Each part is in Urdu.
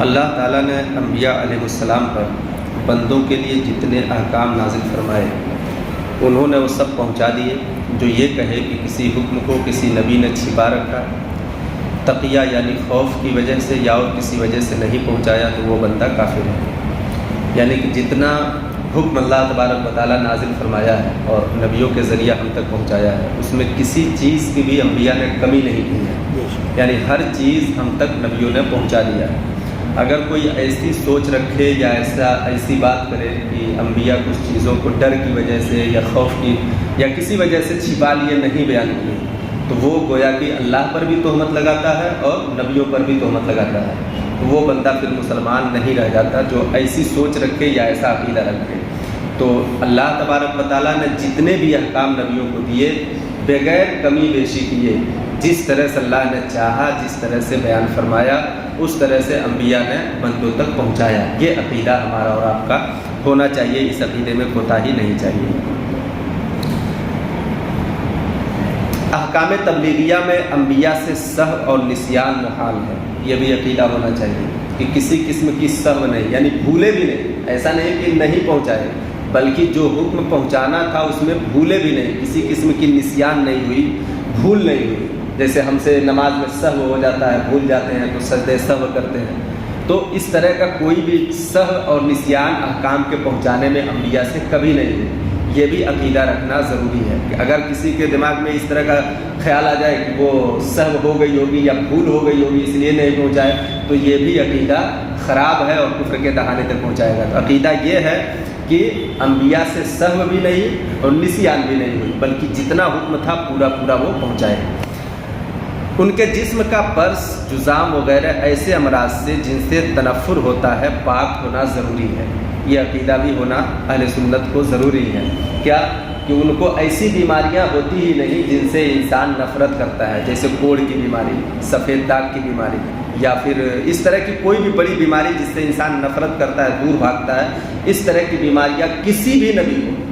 اللہ تعالیٰ نے انبیاء علیہ السلام پر بندوں کے لیے جتنے احکام نازل فرمائے انہوں نے وہ سب پہنچا دیے۔ جو یہ کہے کہ کسی حکم کو کسی نبی نے چھپا رکھا تقیہ یعنی خوف کی وجہ سے یا اور کسی وجہ سے نہیں پہنچایا تو وہ بندہ کافر ہے۔ یعنی کہ جتنا حکم اللہ تبارک و تعالیٰ نازل فرمایا ہے اور نبیوں کے ذریعہ ہم تک پہنچایا ہے اس میں کسی چیز کی بھی انبیاء نے کمی نہیں کی ہے، یعنی ہر چیز ہم تک نبیوں نے پہنچا دیا ہے۔ اگر کوئی ایسی سوچ رکھے یا ایسی بات کرے کہ انبیاء کچھ چیزوں کو ڈر کی وجہ سے یا خوف کی یا کسی وجہ سے چھپا لیے نہیں بیان کیے تو وہ گویا کہ اللہ پر بھی تہمت لگاتا ہے اور نبیوں پر بھی تہمت لگاتا ہے، تو وہ بندہ پھر مسلمان نہیں رہ جاتا جو ایسی سوچ رکھے یا ایسا عقیدہ رکھے۔ تو اللہ تبارک و تعالیٰ نے جتنے بھی احکام نبیوں کو دیے بغیر کمی بیشی کیے، جس طرح سے اللہ نے چاہا جس طرح سے بیان فرمایا اس طرح سے انبیاء نے بندوں تک پہنچایا۔ یہ عقیدہ ہمارا اور آپ کا ہونا چاہیے، اس عقیدے میں کوتاہی نہیں چاہیے۔ احکام تبلیغیہ میں انبیاء سے سہو اور نسیان محال ہے، یہ بھی عقیدہ ہونا چاہیے کہ کسی قسم کی سہو نہیں، یعنی بھولے بھی نہیں، ایسا نہیں کہ نہیں پہنچائے بلکہ جو حکم پہنچانا تھا اس میں بھولے بھی نہیں، کسی قسم کی نسیان نہیں ہوئی، بھول نہیں ہوئی۔ جیسے ہم سے نماز میں سہو ہو جاتا ہے، بھول جاتے ہیں تو سجدے سہو کرتے ہیں، تو اس طرح کا کوئی بھی سہو اور نسیان احکام کے پہنچانے میں انبیاء سے کبھی نہیں ہے۔ یہ بھی عقیدہ رکھنا ضروری ہے کہ اگر کسی کے دماغ میں اس طرح کا خیال آ جائے کہ وہ سہو ہو گئی ہوگی یا بھول ہو گئی ہوگی اس لیے نہیں پہنچائے تو یہ بھی عقیدہ خراب ہے اور کفر کے دہانے تک پہنچائے گا۔ تو عقیدہ یہ ہے کہ انبیاء سے سہو بھی نہیں اور نسیان بھی نہیں ہوئی بلکہ جتنا حکم تھا پورا پورا وہ پہنچائے۔ ان کے جسم کا پرس، جذام وغیرہ ایسے امراض سے جن سے تنفر ہوتا ہے پاک ہونا ضروری ہے۔ یہ عقیدہ بھی ہونا اہل سنت کو ضروری ہے۔ کیا کہ ان کو ایسی بیماریاں ہوتی ہی نہیں جن سے انسان نفرت کرتا ہے، جیسے کوڑ کی بیماری، سفید داغ کی بیماری یا پھر اس طرح کی کوئی بھی بڑی بیماری جس سے انسان نفرت کرتا ہے، دور بھاگتا ہے۔ اس طرح کی بیماریاں کسی بھی نبی کو،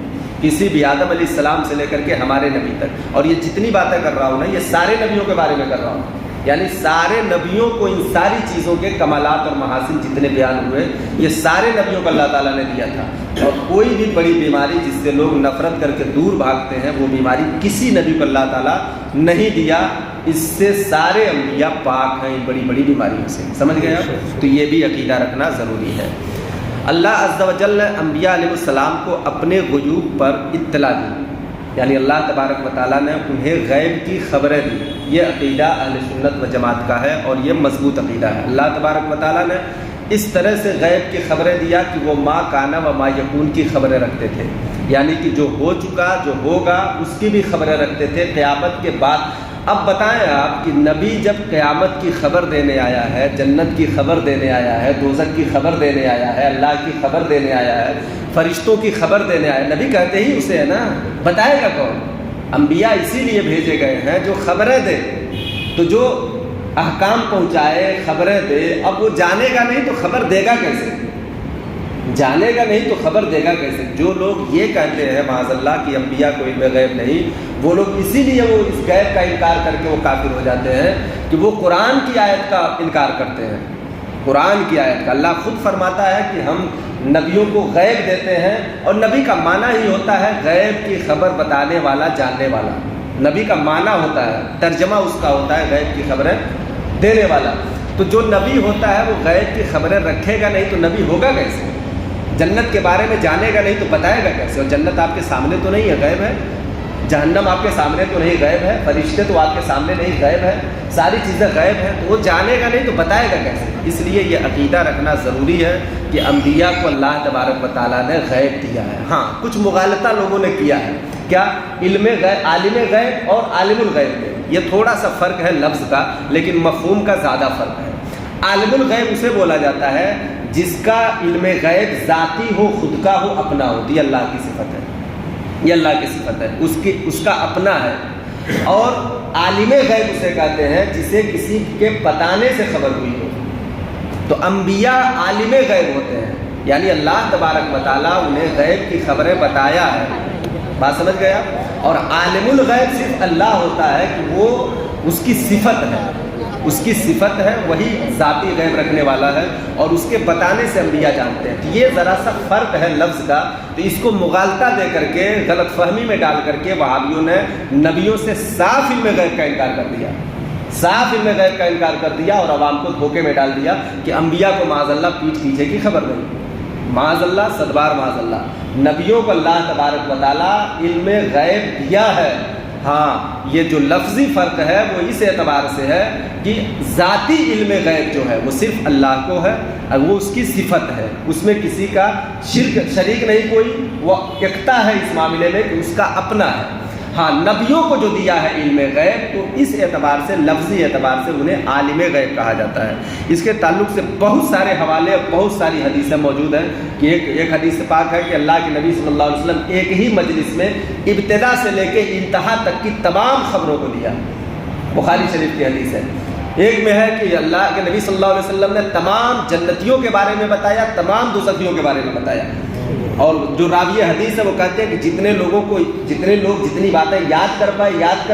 کسی بھی آدم علیہ السلام سے لے کر کے ہمارے نبی تک، اور یہ جتنی باتیں کر رہا ہوں نا یہ سارے نبیوں کے بارے میں کر رہا ہوں، یعنی سارے نبیوں کو ان ساری چیزوں کے کمالات اور محاسن جتنے بیان ہوئے یہ سارے نبیوں کو اللہ تعالیٰ نے دیا تھا۔ اور کوئی بھی بڑی بیماری جس سے لوگ نفرت کر کے دور بھاگتے ہیں وہ بیماری کسی نبی کو اللہ تعالیٰ نہیں دیا، اس سے سارے انبیاء پاک ہیں ان بڑی بڑی بیماریوں سے۔ سمجھ گئے آپ؟ تو یہ بھی عقیدہ رکھنا ضروری ہے۔ اللہ عز و جل نے انبیاء علیہ السلام کو اپنے غیوب پر اطلاع دی، یعنی اللہ تبارک و تعالیٰ نے انہیں غیب کی خبریں دی۔ یہ عقیدہ اہل سنت و جماعت کا ہے اور یہ مضبوط عقیدہ ہے۔ اللہ تبارک و تعالیٰ نے اس طرح سے غیب کی خبریں دیا کہ وہ ما کانا و ما یکون کی خبریں رکھتے تھے، یعنی کہ جو ہو چکا جو ہوگا اس کی بھی خبریں رکھتے تھے قیامت کے بعد۔ اب بتائیں آپ کہ نبی جب قیامت کی خبر دینے آیا ہے، جنت کی خبر دینے آیا ہے، دوزخ کی خبر دینے آیا ہے، اللہ کی خبر دینے آیا ہے، فرشتوں کی خبر دینے آیا ہے، نبی کہتے ہی اسے ہے نا، بتائے گا کون؟ انبیاء اسی لیے بھیجے گئے ہیں جو خبریں دے، تو جو احکام پہنچائے خبریں دے، اب وہ جانے گا نہیں تو خبر دے گا کیسے؟ جانے گا نہیں تو خبر دے گا کیسے؟ جو لوگ یہ کہتے ہیں معاذ اللہ کہ انبیاء کو علم غیب نہیں، وہ لوگ اسی لیے وہ اس غیب کا انکار کر کے وہ کافر ہو جاتے ہیں کہ وہ قرآن کی آیت کا انکار کرتے ہیں۔ قرآن کی آیت کا اللہ خود فرماتا ہے کہ ہم نبیوں کو غیب دیتے ہیں، اور نبی کا معنی ہی ہوتا ہے غیب کی خبر بتانے والا، جاننے والا۔ نبی کا معنی ہوتا ہے، ترجمہ اس کا ہوتا ہے غیب کی خبریں دینے والا۔ تو جو نبی ہوتا ہے وہ غیب کی خبریں رکھے گا نہیں تو نبی ہوگا کیسے؟ جنت کے بارے میں جانے گا نہیں تو بتائے گا کیسے؟ اور جنت آپ کے سامنے تو نہیں ہے، غیب ہے۔ جہنم آپ کے سامنے تو نہیں، غیب ہے۔ فرشتے تو آپ کے سامنے نہیں، غیب ہے۔ ساری چیزیں غیب ہیں، تو وہ جانے گا نہیں تو بتائے گا کیسے؟ اس لیے یہ عقیدہ رکھنا ضروری ہے کہ انبیاء کو اللہ تبارک و تعالیٰ نے غیب دیا ہے۔ ہاں کچھ مغالطہ لوگوں نے کیا ہے، کیا؟ علم غیب، عالم غیب اور عالم الغیب میں یہ تھوڑا سا فرق ہے لفظ کا، لیکن مفہوم کا زیادہ فرق ہے۔ عالم الغیب اسے بولا جاتا ہے جس کا علم غیب ذاتی ہو، خود کا ہو، اپنا ہو، یہ اللہ کی صفت ہے، یہ اللہ کی صفت ہے، اس کا اپنا ہے۔ اور عالم غیب اسے کہتے ہیں جسے کسی کے بتانے سے خبر ہوئی ہو۔ تو انبیاء عالم غیب ہوتے ہیں، یعنی اللہ تبارک و تعالیٰ انہیں غیب کی خبریں بتایا ہے۔ بات سمجھ گیا؟ اور عالم الغیب صرف اللہ ہوتا ہے کہ وہ اس کی صفت ہے، اس کی صفت ہے، وہی ذاتی غیب رکھنے والا ہے، اور اس کے بتانے سے انبیاء جانتے ہیں۔ تو یہ ذرا سا فرق ہے لفظ کا، تو اس کو مغالطہ دے کر کے، غلط فہمی میں ڈال کر کے وہابیوں نے نبیوں سے صاف علم غیب کا انکار کر دیا، صاف علم غیب کا انکار کر دیا، اور عوام کو دھوکے میں ڈال دیا کہ انبیاء کو معاذ اللہ پیٹھ پیچھے کی خبر نہیں۔ معاذ اللہ، صدبار معاذ اللہ، نبیوں کو اللہ تبارک و تعالیٰ علم غیب دیا ہے۔ ہاں، یہ جو لفظی فرق ہے وہ اس اعتبار سے ہے کہ ذاتی علم غیب جو ہے وہ صرف اللہ کو ہے، اور وہ اس کی صفت ہے، اس میں کسی کا شریک نہیں کوئی، وہ یکتا ہے اس معاملے میں کہ اس کا اپنا ہے۔ ہاں، نبیوں کو جو دیا ہے علم غیب، تو اس اعتبار سے، لفظی اعتبار سے انہیں عالم غیب کہا جاتا ہے۔ اس کے تعلق سے بہت سارے حوالے، بہت ساری حدیثیں موجود ہیں کہ ایک حدیث پاک ہے کہ اللہ کے نبی صلی اللہ علیہ وسلم ایک ہی مجلس میں ابتدا سے لے کے انتہا تک کی تمام خبروں کو دیا۔ بخاری شریف کی حدیث ہے۔ ایک میں ہے کہ اللہ کے نبی صلی اللہ علیہ وسلم نے تمام جنتیوں کے بارے میں بتایا، تمام دوزخیوں کے بارے میں بتایا، اور جو راوی حدیث ہے وہ کہتے ہیں کہ جتنے لوگ جتنی باتیں یاد کر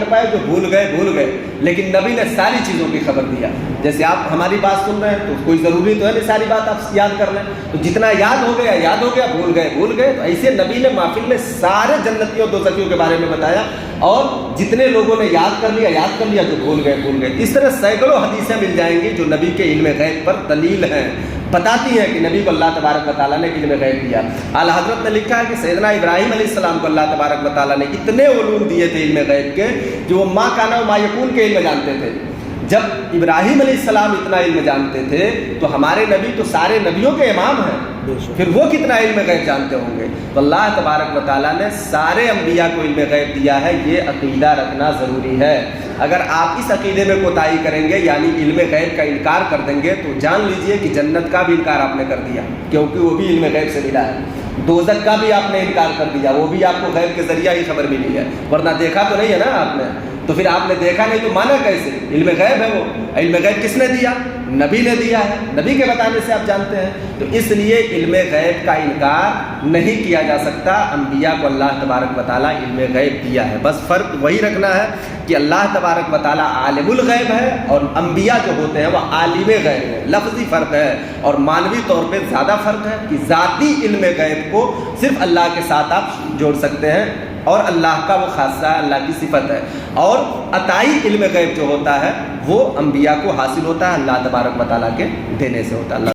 پائے، جو بھول گئے، لیکن نبی نے ساری چیزوں کی خبر دیا۔ جیسے آپ ہماری بات سن رہے ہیں تو کوئی ضروری تو ہے نہیں ساری بات آپ یاد کر لیں، تو جتنا یاد ہو گیا، بھول گئے، تو ایسے نبی نے محفل میں سارے جنتیوں دوزخیوں کے بارے میں بتایا، اور جتنے لوگوں نے یاد کر لیا، جو بھول گئے۔ اس طرح سینکڑوں حدیثیں مل جائیں گی جو نبی کے علم غیب پر دلیل ہیں، بتاتی ہے کہ نبی کو اللہ تبارک و تعالیٰ نے علم غیب دیا۔ اعلیٰ حضرت نے لکھا ہے کہ سیدنا ابراہیم علیہ السلام کو اللہ تبارک و تعالیٰ نے اتنے علوم دیے تھے علم غیب کے، جو وہ ما کانا و ما یکون کے علم جانتے تھے۔ جب ابراہیم علیہ السلام اتنا علم جانتے تھے تو ہمارے نبی تو سارے نبیوں کے امام ہیں، پھر وہ کتنا علم غیب جانتے ہوں گے؟ تو اللہ تبارک و تعالیٰ نے سارے انبیاء کو علم غیب دیا ہے، یہ عقیدہ رکھنا ضروری ہے۔ اگر آپ اس عقیدے میں کوتاہی کریں گے، یعنی علم غیب کا انکار کر دیں گے، تو جان لیجئے کہ جنت کا بھی انکار آپ نے کر دیا، کیونکہ وہ بھی علم غیب سے ملا ہے۔ دوزخ کا بھی آپ نے انکار کر دیا، وہ بھی آپ کو غیب کے ذریعہ ہی خبر ملی ہے، ورنہ دیکھا تو نہیں ہے نا آپ نے، تو پھر آپ نے دیکھا نہیں تو مانا کیسے؟ علم غیب ہے وہ، علم غیب کس نے دیا؟ نبی نے دیا ہے، نبی کے بتانے سے آپ جانتے ہیں۔ تو اس لیے علم غیب کا انکار نہیں کیا جا سکتا، انبیاء کو اللہ تبارک و تعالیٰ علم غیب دیا ہے، بس فرق وہی رکھنا ہے کہ اللہ تبارک و تعالیٰ عالم الغیب ہے، اور انبیاء جو ہوتے ہیں وہ عالم غیب ہے۔ لفظی فرق ہے، اور مانوی طور پہ زیادہ فرق ہے کہ ذاتی علم غیب کو صرف اللہ کے ساتھ آپ جوڑ سکتے ہیں، اور اللہ کا وہ خاصہ ہے، اللہ کی صفت ہے، اور عطائی علم غیب جو ہوتا ہے وہ انبیاء کو حاصل ہوتا ہے، اللہ تبارک و تعالیٰ کے دینے سے ہوتا ہے۔